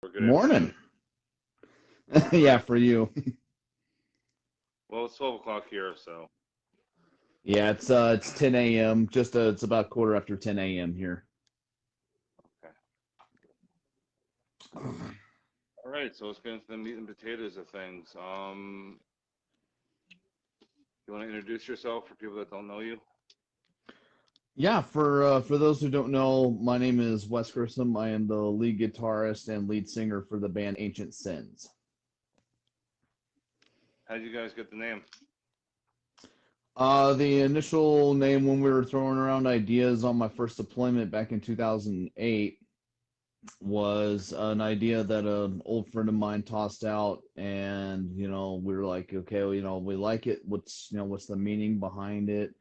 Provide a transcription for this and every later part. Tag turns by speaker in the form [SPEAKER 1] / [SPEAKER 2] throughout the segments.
[SPEAKER 1] Or good
[SPEAKER 2] Morning.
[SPEAKER 1] afternoon.
[SPEAKER 2] Yeah,
[SPEAKER 1] Right.
[SPEAKER 2] for you.
[SPEAKER 1] Well, it's 12 o'clock here, so.
[SPEAKER 2] Yeah, it's 10 a.m. It's about quarter after 10 a.m. here.
[SPEAKER 1] Okay. All right, so let's get into the meat and potatoes of things. You want to introduce yourself for people that don't know you?
[SPEAKER 2] Yeah, for those who don't know, my name is Wes Grissom. I am the lead guitarist and lead singer for the band Ancient Sins.
[SPEAKER 1] How did you guys get the name?
[SPEAKER 2] The initial name when we were throwing around ideas on my first deployment back in 2008 was an idea that an old friend of mine tossed out, and we were like, okay, well, we like it. What's the meaning behind it?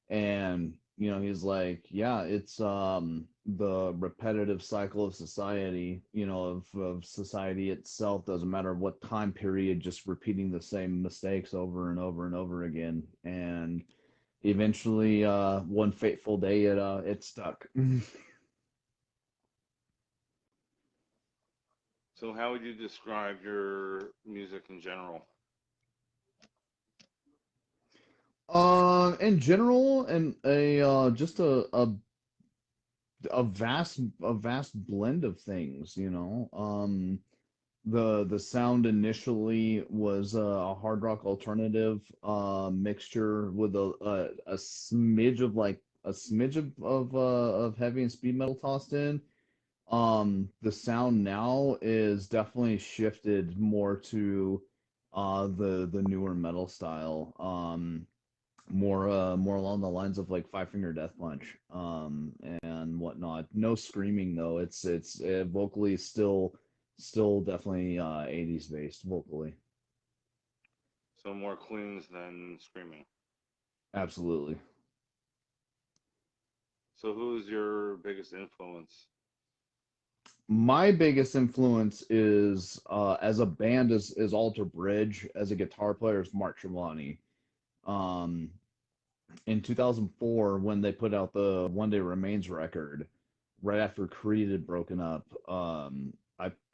[SPEAKER 2] And he's like, yeah, it's the repetitive cycle of society, of society itself, doesn't matter what time period, just repeating the same mistakes over and over and over again. And eventually, one fateful day, it stuck.
[SPEAKER 1] So, how would you describe your music in general?
[SPEAKER 2] In general, and just a vast blend of things, the sound initially was a hard rock alternative mixture with a smidge of of heavy and speed metal tossed in. The sound now is definitely shifted more to the newer metal style. More along the lines of like Five Finger Death Punch and whatnot. No screaming though. It's vocally still definitely 80s based vocally.
[SPEAKER 1] So, more cleans than screaming.
[SPEAKER 2] Absolutely.
[SPEAKER 1] So, who's your biggest influence?
[SPEAKER 2] My biggest influence is as a band is Alter Bridge. As a guitar player is Mark Schiavone. Um, in 2004 when they put out the One Day Remains record, right after Creed had broken up,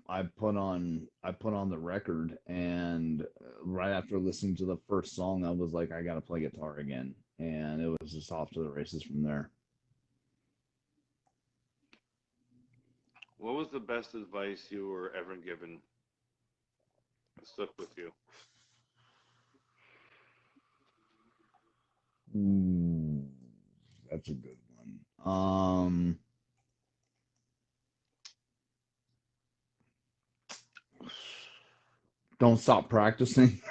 [SPEAKER 2] I put on the record, and right after listening to the first song, I was like, I gotta play guitar again, and it was just off to the races from there.
[SPEAKER 1] What was the best advice you were ever given that stuck with you?
[SPEAKER 2] Ooh, that's a good one. Don't stop practicing.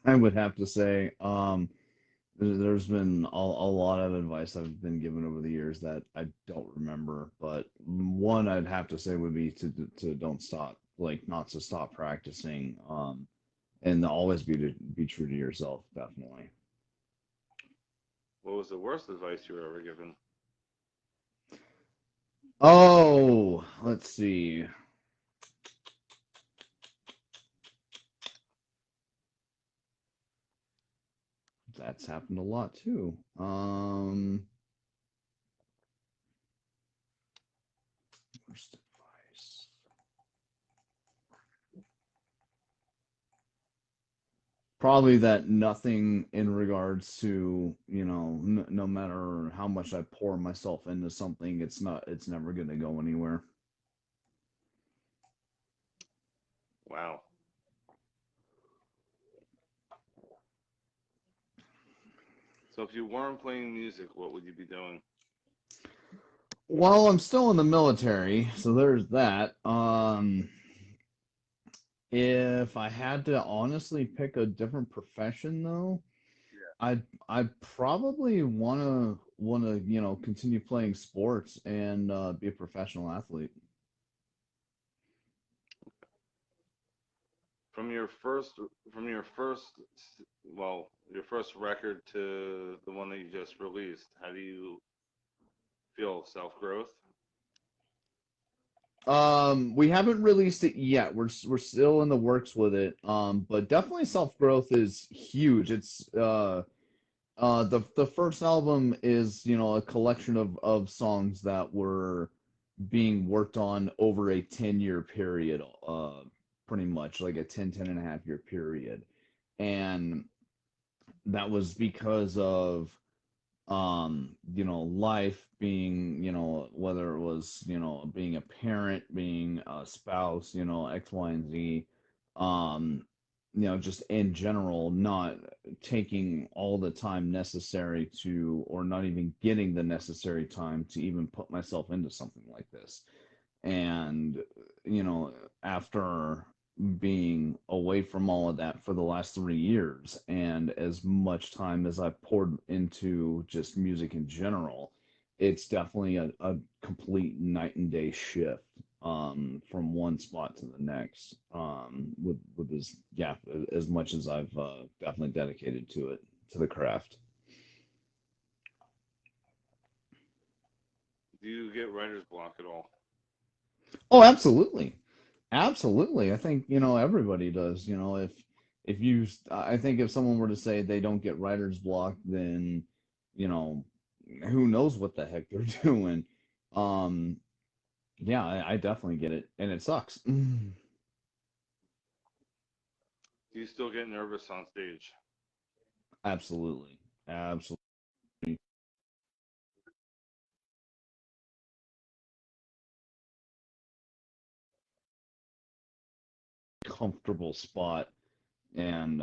[SPEAKER 2] I would have to say. There's been a lot of advice I've been given over the years that I don't remember, but one I'd have to say would be to don't stop, like not to stop practicing, and always be true to yourself, definitely.
[SPEAKER 1] What was the worst advice you were ever given?
[SPEAKER 2] Oh, let's see. That's happened a lot too. Worst advice. Probably that nothing in regards to, no matter how much I pour myself into something, it's never going to go anywhere.
[SPEAKER 1] Wow. So, if you weren't playing music, what would you be doing?
[SPEAKER 2] Well, I'm still in the military, so there's that. If I had to honestly pick a different profession though, I'd probably wanna continue playing sports and be a professional athlete.
[SPEAKER 1] From your first, from your first, well, your first record to the one that you just released, how do you feel self growth?
[SPEAKER 2] We haven't released it yet. We're still in the works with it. But definitely self growth is huge. It's the first album is a collection of songs that were being worked on over a 10-year period, pretty much like a 10 and a half year period. And that was because of life being, whether it was, being a parent, being a spouse, X, Y, and Z, just in general, not taking all the time necessary to, or not even getting the necessary time to even put myself into something like this. And, after being away from all of that for the last 3 years, and as much time as I've poured into just music in general, it's definitely a complete night and day shift, from one spot to the next, with as much as I've definitely dedicated to it, to the craft.
[SPEAKER 1] Do you get writer's block at all?
[SPEAKER 2] Oh, absolutely. Absolutely. I think, everybody does. If you, I think if someone were to say they don't get writer's block, then, you know, who knows what the heck they're doing. Um, yeah, I definitely get it, and it sucks.
[SPEAKER 1] Do you still get nervous on stage?
[SPEAKER 2] Absolutely. Absolutely comfortable spot, and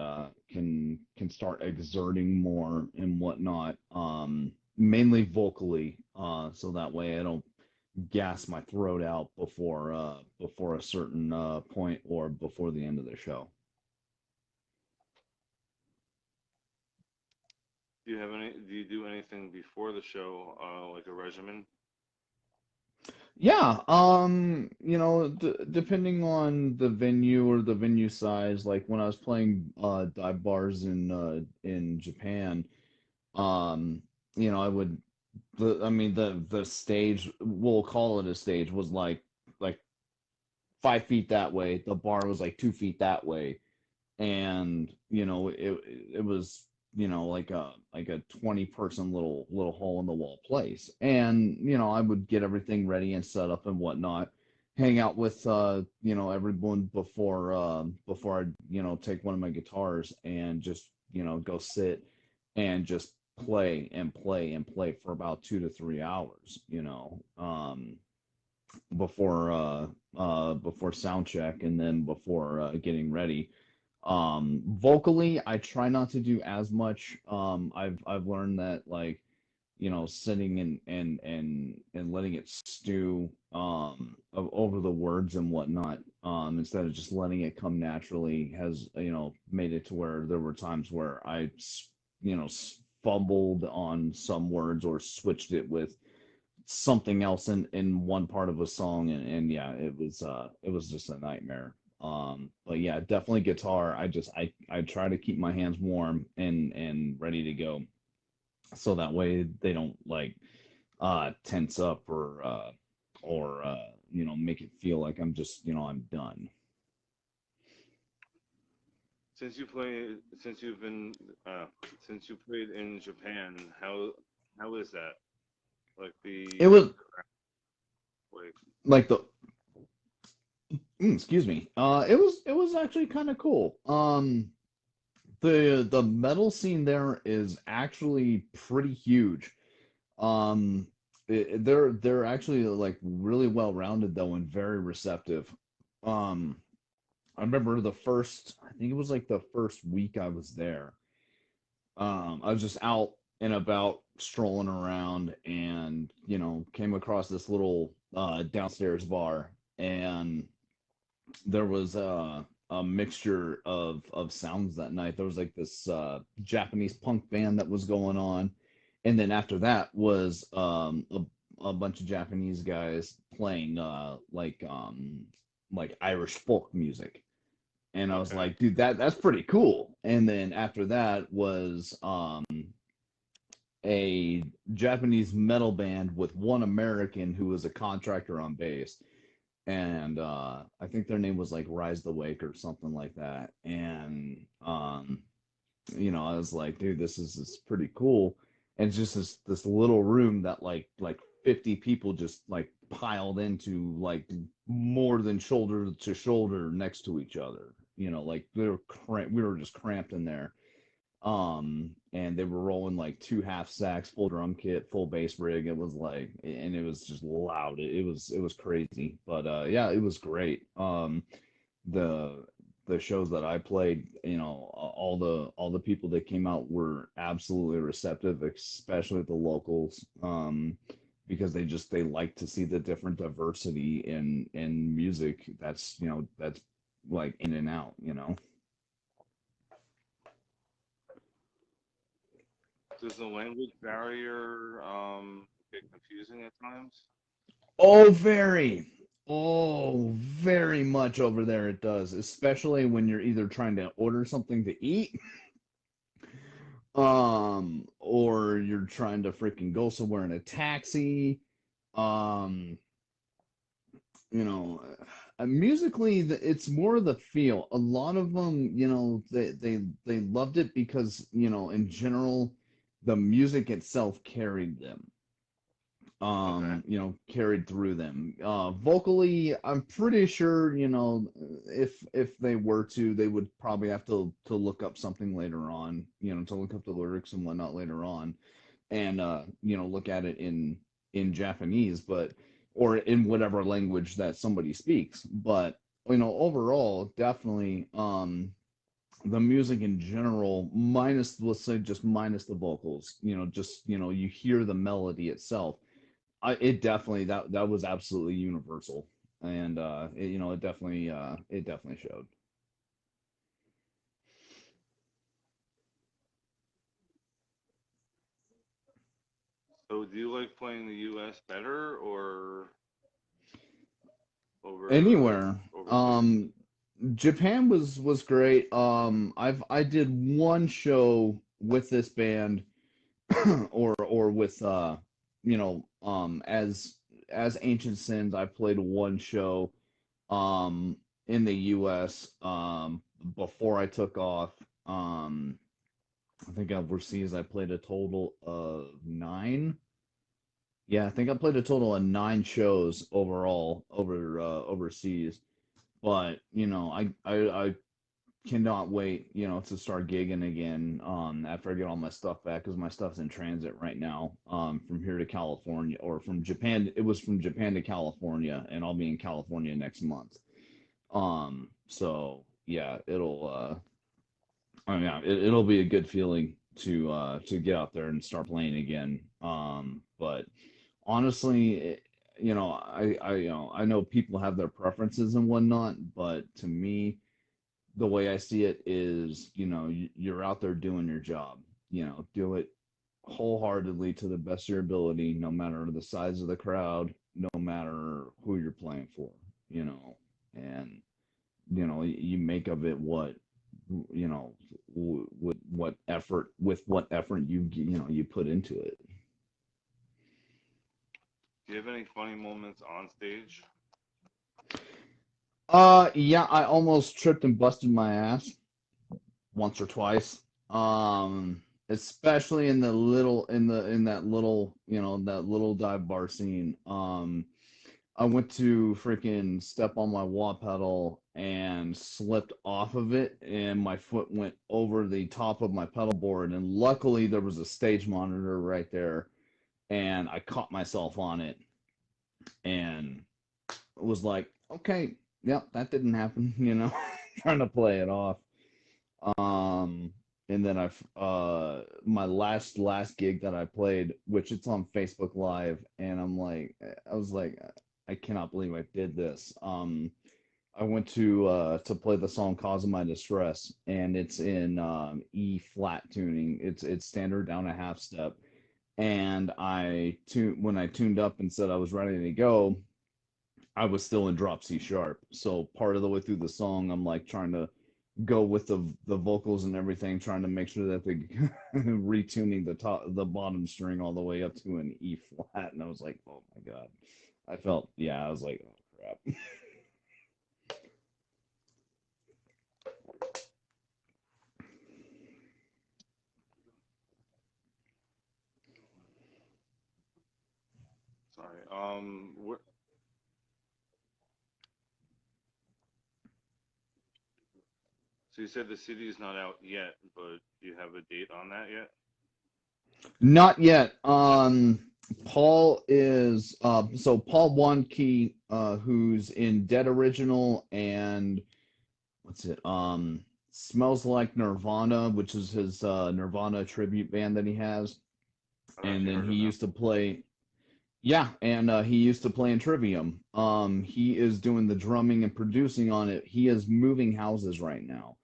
[SPEAKER 2] can start exerting more and whatnot. Mainly vocally, so that way I don't gas my throat out before a certain point, or before the end of the show.
[SPEAKER 1] Do you do anything before the show, like a regimen?
[SPEAKER 2] Yeah, depending on the venue or the venue size, like when I was playing dive bars in Japan, um, I would I mean the stage, we'll call it a stage, was like 5 feet that way. The bar was like 2 feet that way, and it was, like a 20-person little hole in the wall place. And I would get everything ready and set up and whatnot, hang out with everyone before I take one of my guitars, and just go sit and just play and play and play for about 2 to 3 hours, before sound check, and then before getting ready. Vocally, I try not to do as much. I've learned that, like, sitting and letting it stew, over the words and whatnot, instead of just letting it come naturally, has, made it to where there were times where fumbled on some words, or switched it with something else in one part of a song, and yeah, it was just a nightmare. But yeah, definitely guitar. I try to keep my hands warm and ready to go, so that way they don't, like, tense up, or make it feel like I'm done.
[SPEAKER 1] Since you've been since you played in Japan, how is that? Like
[SPEAKER 2] It was
[SPEAKER 1] like
[SPEAKER 2] like excuse me. It was actually kind of cool. The metal scene there is actually pretty huge. Um, they're actually, like, really well rounded, though, and very receptive. Um, I remember I think it was like the first week I was there. I was just out and about, strolling around, and came across this little downstairs bar, and there was a mixture of sounds that night. There was like this Japanese punk band that was going on, and then after that was a bunch of Japanese guys playing like Irish folk music. And I was
[SPEAKER 1] okay,
[SPEAKER 2] like, dude, that's pretty cool. And then after that was a Japanese metal band with one American who was a contractor on bass, and I think their name was like Rise the Wake or something like that. And I was like, dude, this is pretty cool. And it's just this little room that like 50 people just like piled into like more than shoulder to shoulder next to each other. Like we were just cramped in there. And they were rolling like two half sacks, full drum kit, full bass rig. It was like, and it was just loud. It was crazy, but yeah, it was great. The the shows that I played, all the people that came out were absolutely receptive, especially the locals, because they like to see the different diversity in music. That's like in and out.
[SPEAKER 1] Does the language barrier get confusing at times?
[SPEAKER 2] Oh, very. Oh, very much over there it does, especially when you're either trying to order something to eat, or you're trying to freaking go somewhere in a taxi. Um, you know, musically, it's more the feel. A lot of them, they loved it because, in general, the music itself carried them.
[SPEAKER 1] Okay.
[SPEAKER 2] Carried through them. Vocally, I'm pretty sure, if they were to, they would probably have to look up something later on, to look up the lyrics and whatnot later on, and look at it in Japanese, but or in whatever language that somebody speaks. But overall, definitely, the music in general, minus, let's say, just minus the vocals, just you hear the melody itself. It definitely, that was absolutely universal, and it definitely showed.
[SPEAKER 1] So do you like playing the U.S. better or
[SPEAKER 2] Anywhere,
[SPEAKER 1] overseas?
[SPEAKER 2] Japan was great. I did one show with this band, or with as Ancient Sins. I played one show in the U.S. Before I took off. I think overseas I played a total of nine. Yeah, I think I played a total of nine shows overall overseas. But I cannot wait, to start gigging again. After I get all my stuff back, because my stuff's in transit right now. From here to California, or from Japan. It was from Japan to California, and I'll be in California next month. So yeah, yeah, it'll be a good feeling to get out there and start playing again. But honestly, I know people have their preferences and whatnot, but to me, the way I see it is, you're out there doing your job. Do it wholeheartedly to the best of your ability, no matter the size of the crowd, no matter who you're playing for. And you make of it what you know with what effort you put into it.
[SPEAKER 1] Do you have any funny moments on stage?
[SPEAKER 2] Yeah, I almost tripped and busted my ass once or twice. Especially in the little in that little that little dive bar scene. I went to freaking step on my wah pedal and slipped off of it, and my foot went over the top of my pedal board. And luckily, there was a stage monitor right there, and I caught myself on it, and was like, okay, yep, that didn't happen, trying to play it off. Um, and then my last gig that I played, which it's on Facebook Live, and I was like, I cannot believe I did this. I went to play the song "Cause of My Distress," and it's in E flat tuning. It's standard down a half step, and when I tuned up and said I was ready to go, I was still in drop C sharp. So part of the way through the song, I'm like trying to go with the vocals and everything, trying to make sure that they retuning the bottom string all the way up to an E flat, and I was like, oh my god, I was like, oh crap.
[SPEAKER 1] So you said the CD is not out yet, but do you have a date on that yet?
[SPEAKER 2] Not yet. Paul is so Paul Wankey, who's in Dead Original and what's it? Smells Like Nirvana, which is his Nirvana tribute band that he has.
[SPEAKER 1] I've
[SPEAKER 2] And
[SPEAKER 1] actually
[SPEAKER 2] then
[SPEAKER 1] heard
[SPEAKER 2] he
[SPEAKER 1] of them.
[SPEAKER 2] used to play, yeah, and he used to play in Trivium. He is doing the drumming and producing on it. He is moving houses right now.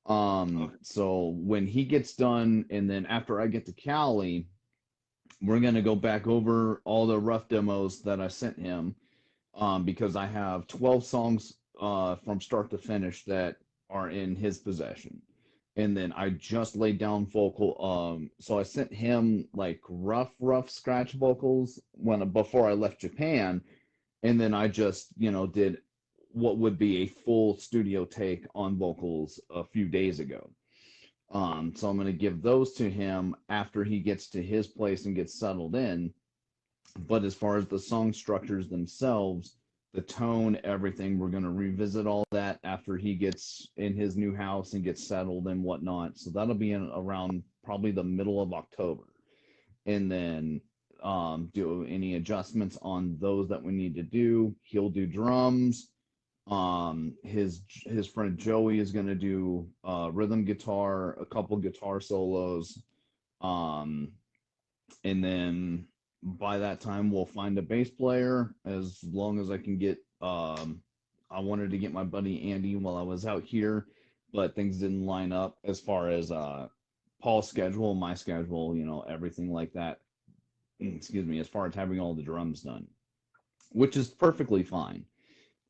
[SPEAKER 1] Okay.
[SPEAKER 2] So when he gets done, and then after I get to Cali, we're gonna go back over all the rough demos that I sent him, because I have 12 songs from start to finish that are in his possession. And then I just laid down vocal. So I sent him like rough scratch vocals when before I left Japan, and then I just did what would be a full studio take on vocals a few days ago. So I'm going to give those to him after he gets to his place and gets settled in. But as far as the song structures themselves, the tone, everything, we're going to revisit all that after he gets in his new house and gets settled and whatnot. So that'll be in around probably the middle of October. And then do any adjustments on those that we need to do. He'll do drums. His friend Joey is going to do rhythm guitar, a couple guitar solos. Um, and then by that time we'll find a bass player as long as I can get I wanted to get my buddy Andy while I was out here, but things didn't line up as far as Paul's schedule, my schedule, everything like that. Excuse me, as far as having all the drums done, which is perfectly fine.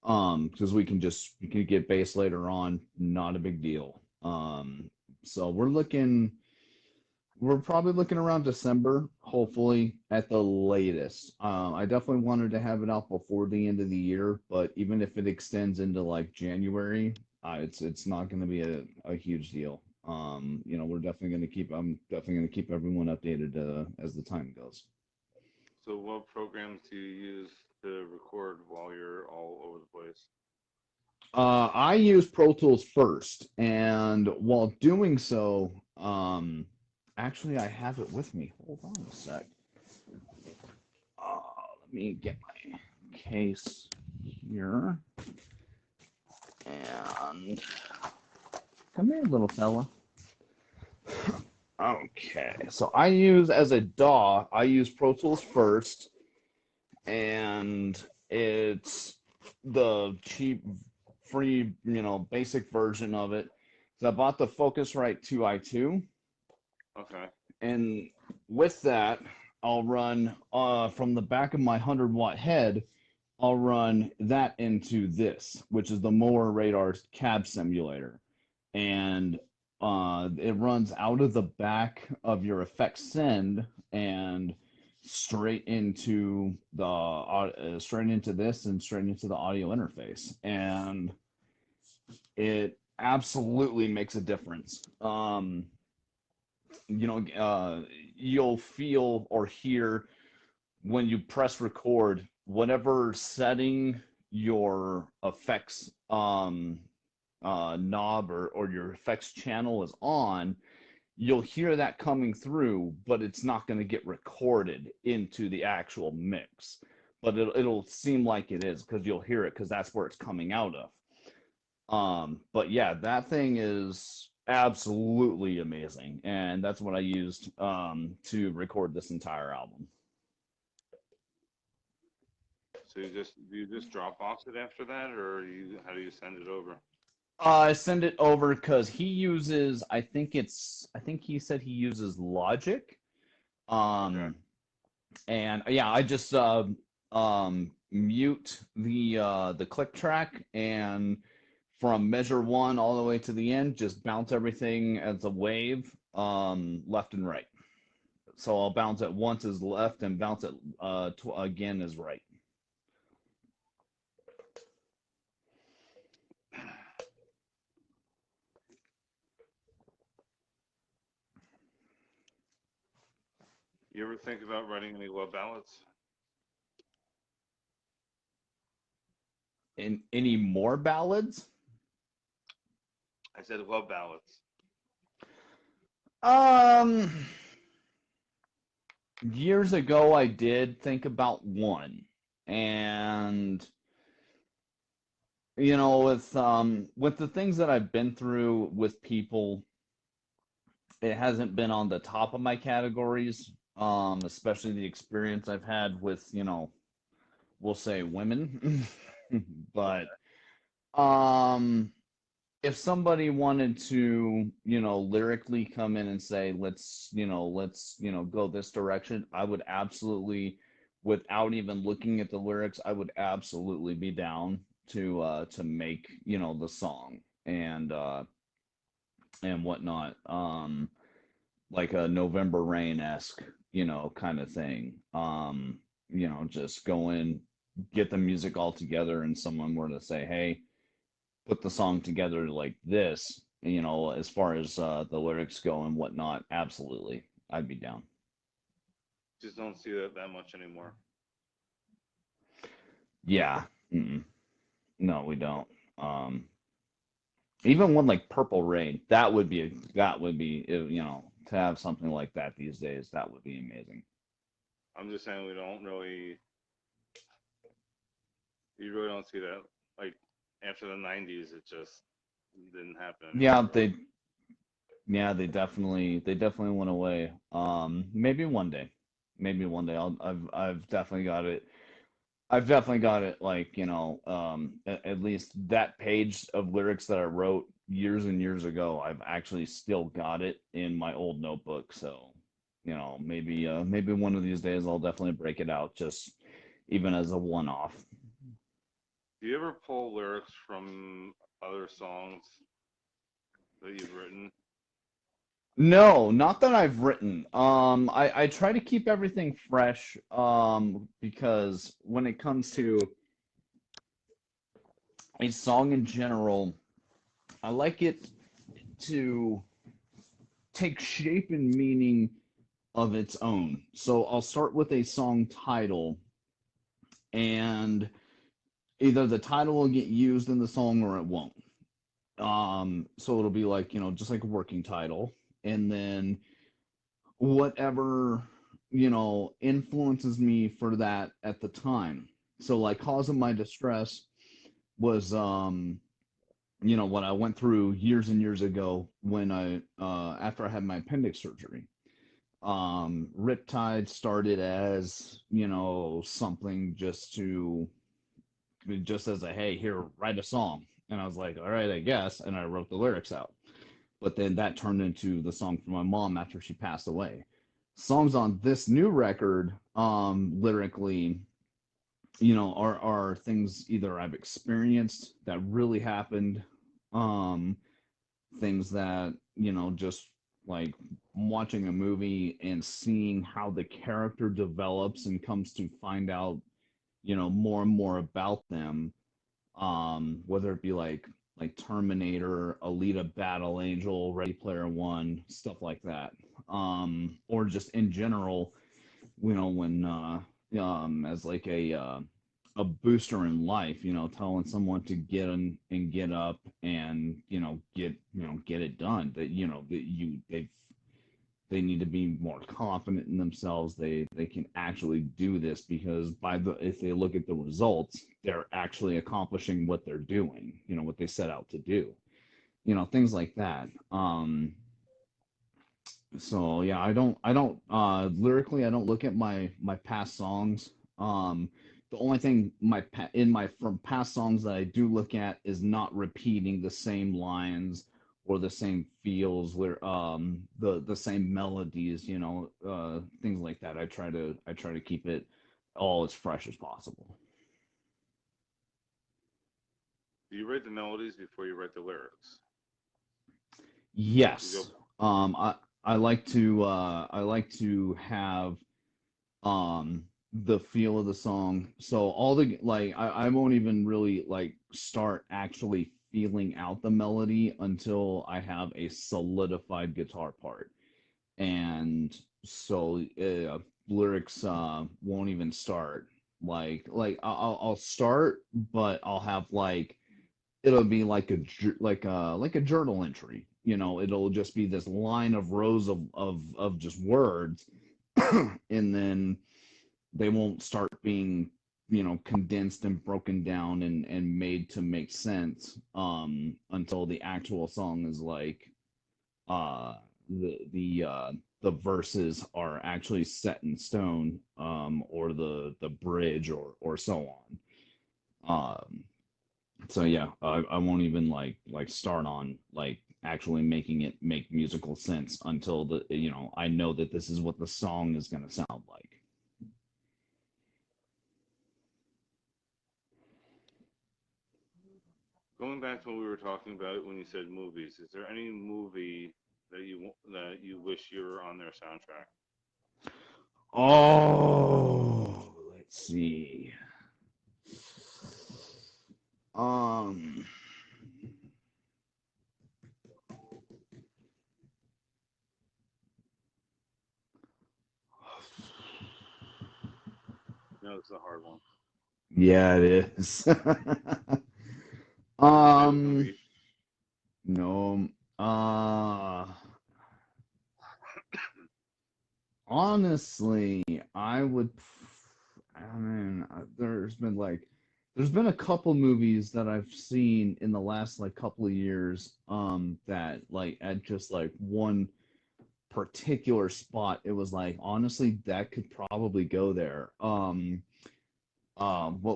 [SPEAKER 2] Because we can get bass later on, not a big deal. So we're probably looking around December, hopefully at the latest. I definitely wanted to have it out before the end of the year, but even if it extends into like January, it's not going to be a huge deal. We're definitely going to keep I'm definitely going to keep everyone updated as the time goes.
[SPEAKER 1] So what programs do you use to record while you're all over the place?
[SPEAKER 2] I use Pro Tools first, and while doing so, actually I have it with me. Hold on a sec. Let me get my case here. And come here, little fella. Okay, so I use as a DAW, I use Pro Tools first, and it's the cheap, free, basic version of it. So I bought the Focusrite 2i2,
[SPEAKER 1] Okay.
[SPEAKER 2] and with that, I'll run from the back of my 100-watt head. I'll run that into this, which is the Mower Radar's cab simulator. And it runs out of the back of your effects send and straight into straight into this and straight into the audio interface. And it absolutely makes a difference. You know, you'll feel or hear when you press record, whatever setting your effects knob or your effects channel is on, you'll hear that coming through, but it's not going to get recorded into the actual mix. But it'll seem like it is because you'll hear it because that's where it's coming out of. But yeah, that thing is absolutely amazing, and that's what I used to record this entire album.
[SPEAKER 1] So do you just drop box it after that, or you how do you send it over?
[SPEAKER 2] I send it over because he uses, I think he said he uses Logic.
[SPEAKER 1] Okay.
[SPEAKER 2] Um, and yeah, I just mute the click track and from measure one all the way to the end, just bounce everything as a wave, left and right. So I'll bounce it once as left and bounce it again as right.
[SPEAKER 1] You ever think about writing any love ballads?
[SPEAKER 2] any more ballads?
[SPEAKER 1] I said love ballads.
[SPEAKER 2] Um, Years ago, I did think about one, and with the things that I've been through with people, it hasn't been on the top of my categories. Especially the experience I've had with, we'll say women. But um, if somebody wanted to, lyrically come in and say, let's go this direction, I would absolutely, without even looking at the lyrics, I would absolutely be down to make, the song and whatnot. Like a November Rain-esque, kind of thing. Just go in, get the music all together, and someone were to say, hey, put the song together like this, as far as the lyrics go and whatnot, absolutely, I'd be down.
[SPEAKER 1] Just don't see that much anymore.
[SPEAKER 2] Yeah. Mm-mm. No, we don't. Even one like Purple Rain, that would be, to have something like that these days, that would be amazing.
[SPEAKER 1] I'm just saying we don't really, you really don't see that. Like after the '90s, it just didn't happen
[SPEAKER 2] Yeah,
[SPEAKER 1] anymore.
[SPEAKER 2] they definitely went away. Maybe one day, maybe one day. I've definitely got it. I've definitely got it. Like, at least that page of lyrics that I wrote years and years ago, I've actually still got it in my old notebook. So, maybe one of these days I'll definitely break it out, just even as a one-off.
[SPEAKER 1] Do you ever pull lyrics from other songs that you've written?
[SPEAKER 2] No, not that I've written. I try to keep everything fresh, because when it comes to a song in general, I like it to take shape and meaning of its own. So I'll start with a song title, and either the title will get used in the song or it won't. So it'll be like, just like a working title, and then whatever, influences me for that at the time. So like Cause of My Distress was what I went through years and years ago when I after I had my appendix surgery. Riptide started as, something just as a, hey, here, write a song. And I was like, all right, I guess. And I wrote the lyrics out. But then that turned into the song for my mom after she passed away. Songs on this new record, lyrically, are things either I've experienced that really happened, um, things that, just like watching a movie and seeing how the character develops and comes to find out, more and more about them, whether it be like Terminator, Alita Battle Angel, Ready Player One, stuff like that, or just in general, when as like a booster in life, telling someone to get in and get up and get it done. That they need to be more confident in themselves. They can actually do this because if they look at the results, they're actually accomplishing what they're doing. What they set out to do. Things like that. So yeah, I don't lyrically I don't look at my past songs. The only thing in my from past songs that I do look at is not repeating the same lines or the same feels where the same melodies, things like that. I try to keep it all as fresh as possible.
[SPEAKER 1] Do you write the melodies before you write the lyrics? You go,
[SPEAKER 2] Yes. I like to have the feel of the song. So all the like I won't even really like start actually feeling out the melody until I have a solidified guitar part. And so lyrics won't even start. I'll start, but I'll have like it'll be like like a journal entry. You know, it'll just be this line of rows of just words, and then they won't start being condensed and broken down and made to make sense until the actual song is like uh the verses are actually set in stone, or the bridge or so on. So yeah, I won't even like start on like actually making it make musical sense until I know that this is what the song is going to sound like.
[SPEAKER 1] Going back to what we were talking about when you said movies, is there any movie that you wish you were on their soundtrack?
[SPEAKER 2] Oh, let's see. Um,
[SPEAKER 1] No, it's a hard one.
[SPEAKER 2] yeah, it is.
[SPEAKER 1] Favorite
[SPEAKER 2] um,
[SPEAKER 1] movie?
[SPEAKER 2] no, honestly, I would. I mean, there's been a couple movies that I've seen in the last like couple of years, that like at just like one particular spot, it was like honestly that could probably go there. What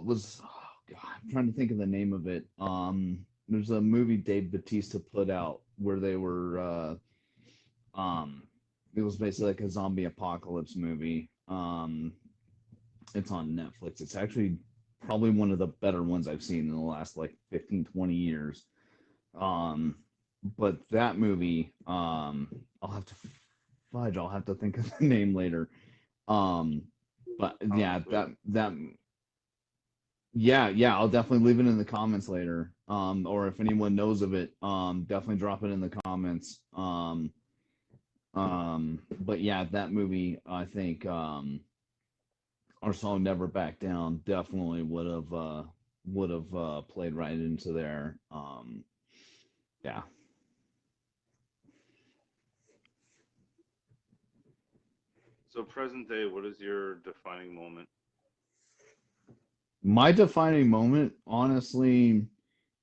[SPEAKER 2] was? Oh God, I'm trying to think of the name of it. There's a movie Dave Bautista put out where they were. Um, it was basically like a zombie apocalypse movie. It's on Netflix. It's actually probably one of the better ones I've seen in the last like 15, 20 years. Um, but that movie, I'll have to fudge. I'll have to think of the name later. Um, but yeah,
[SPEAKER 1] Comments later.
[SPEAKER 2] yeah, I'll definitely leave it in the comments later. Or if anyone knows of it, definitely drop it in the comments. But yeah, that movie, I think, our song "Never Back Down" definitely would have played right into there. Yeah,
[SPEAKER 1] So present day, what is your defining moment?
[SPEAKER 2] my defining moment, honestly,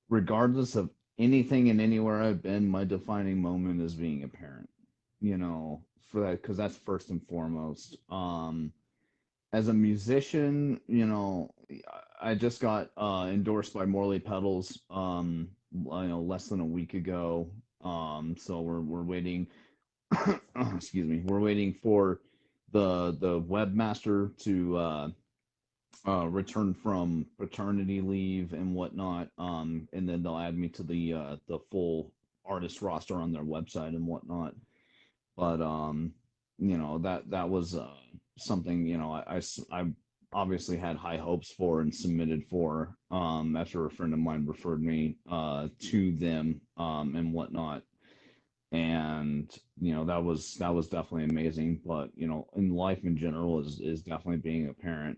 [SPEAKER 2] regardless of anything and anywhere I've been, my defining moment is being a parent. You know, for that because that's first and foremost. As a musician, I just got endorsed by Morley Pedals, less than a week ago. So we're waiting. Excuse me. We're waiting for the webmaster to return from paternity leave and whatnot. And then they'll add me to the full artist roster on their website and whatnot. But that was something I obviously had high hopes for and submitted for, after a friend of mine referred me to them, and whatnot. And that was definitely amazing. But in life in general is definitely being a parent.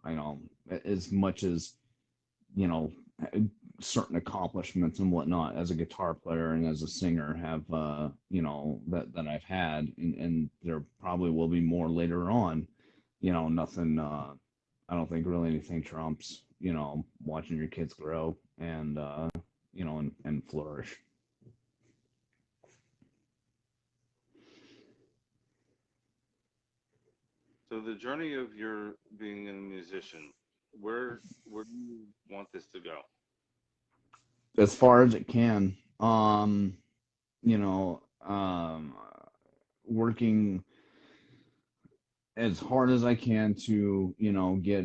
[SPEAKER 2] I know, as much as you know certain accomplishments and whatnot as a guitar player and as a singer have that I've had, and there probably will be more later on. Nothing, I don't think really anything trumps watching your kids grow and and flourish.
[SPEAKER 1] So the journey of your being a musician, where do you want this to go?
[SPEAKER 2] As far as it can. You know Working as hard as I can to, get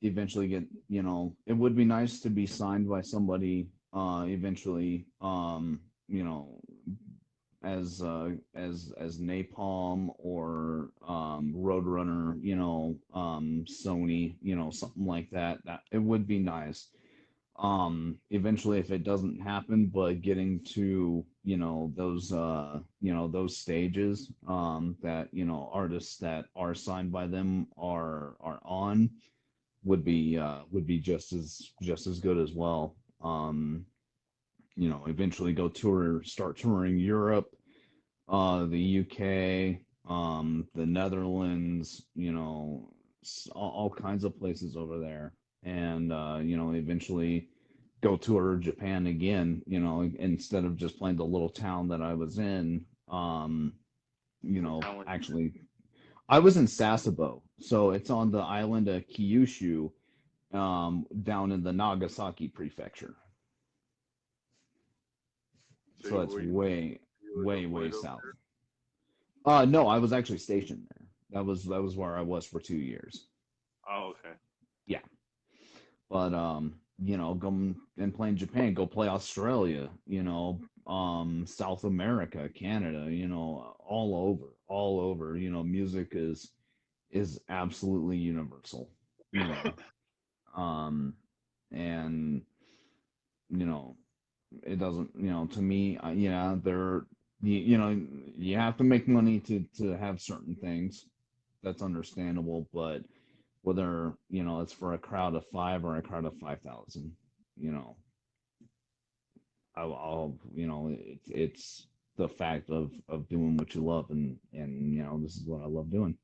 [SPEAKER 2] eventually get, it would be nice to be signed by somebody eventually, as Napalm or Roadrunner, Sony, something like that. That it would be nice. Eventually, if it doesn't happen, but getting to, those stages, that, artists that are signed by them are on, would be just as good as well. Eventually go start touring Europe, the UK, the Netherlands, all kinds of places over there, and eventually go tour Japan again. Instead of just playing the little town that I was in.
[SPEAKER 1] What town were you
[SPEAKER 2] Actually, I was in Sasebo, so it's on the island of Kyushu, down in the Nagasaki prefecture.
[SPEAKER 1] in? So
[SPEAKER 2] So that's
[SPEAKER 1] were
[SPEAKER 2] way,
[SPEAKER 1] you
[SPEAKER 2] way, way
[SPEAKER 1] deployed over
[SPEAKER 2] south.
[SPEAKER 1] there?
[SPEAKER 2] No, I was actually stationed there. That was where I was for 2 years.
[SPEAKER 1] Oh, okay.
[SPEAKER 2] Yeah, but go and play in Japan, go play Australia, South America, Canada, all over. Music is absolutely universal. You know, um, and you know, it doesn't, to me, yeah, you have to make money to have certain things. That's understandable, but whether it's for a crowd of five or a crowd of 5,000, you know, I'll it's the fact of doing what you love, and this is what I love doing.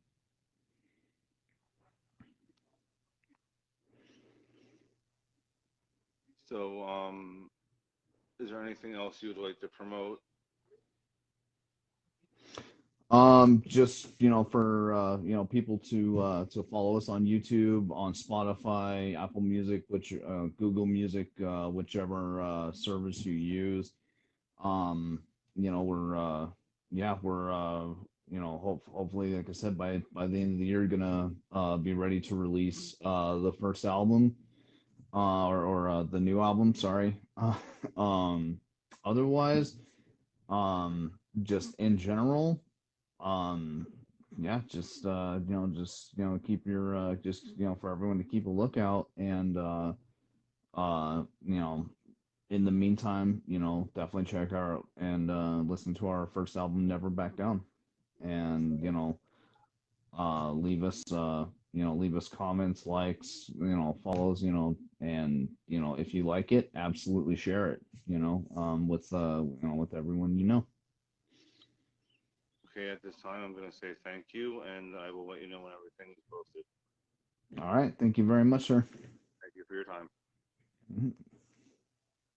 [SPEAKER 1] So, is there anything else you would like to promote?
[SPEAKER 2] Just for people to follow us on YouTube, on Spotify, Apple Music, Google Music, whichever service you use. Um, we're yeah, we're hopefully, like I said, by the end of the year, gonna be ready to release the first album, or the new album. Sorry. Um, Otherwise, just in general, um, yeah, just keep your just for everyone to keep a lookout, and uh, you know, in the meantime, definitely check out and listen to our first album, Never Back Down, and leave us comments, likes, follows, and if you like it, absolutely share it, with everyone you know.
[SPEAKER 1] Okay, at this time, I'm going to say thank you, and I will let you know when everything is posted.
[SPEAKER 2] All right, thank you very much, sir.
[SPEAKER 1] Thank you for your time.
[SPEAKER 2] Mhm.